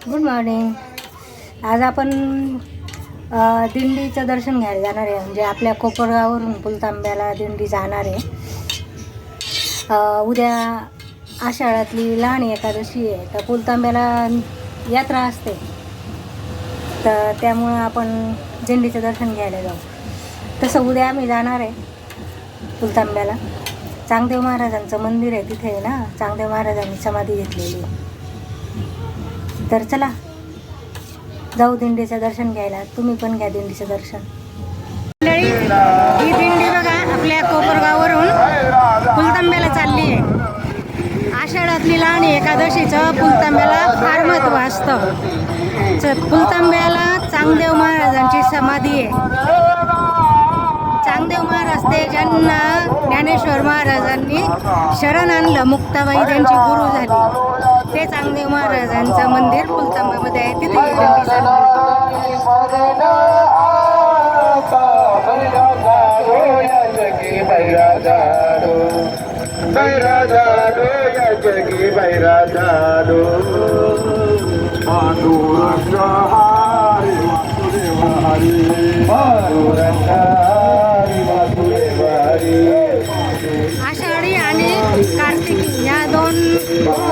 Good morning. आज आपण दिंडीचं दर्शन घ्यायला जाणार आहे. म्हणजे आपल्या कोपरगाववरून पुलतांब्याला दिंडी जाणार आहे. उद्या आषाढातली लहान एकादशी आहे, तर पुलतांब्याला यात्रा असते, तर त्यामुळं आपण दिंडीचं दर्शन घ्यायला जाऊ. तसं उद्या आम्ही जाणार आहे पुलतांब्याला. चांगदेव महाराजांचं मंदिर आहे तिथे आहे ना, चांगदेव महाराजांनी समाधी घेतलेली. तर चला जाऊ दिंडीचं दर्शन घ्यायला. तुम्ही पण घ्या दिंडीचं दर्शन. ही दिंडी बघा आपल्या कोपरगाववरून पुलतांब्याला चालली आहे. आषाढातली लहान एकादशीचं पुलतांब्याला फार महत्त्व असतं. पुलतांब्याला चांगदेव महाराजांची समाधी आहे. चांगदेव महाराज ते ज्यांना ज्ञानेश्वर महाराजांनी शरण आणलं, मुक्ताबाई त्यांची गुरु झाली, ते चांगदेव महाराजांचं मंदिर पुलतांब्यामध्ये आहे. तिथे दिंडी आषाढी आणि कार्तिकी या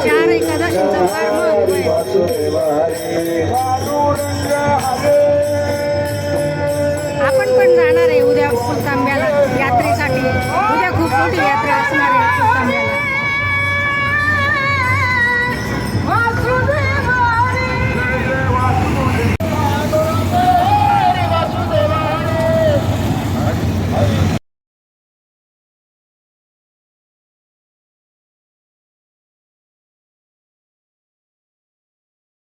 चार एकादशींचं फार महत्त्व आहे. आपण पण जाणार आहे उद्या पुलतांब्याला यात्रेसाठी. उद्या खूप मोठी यात्रा असणार आहे पुलतांब्याला.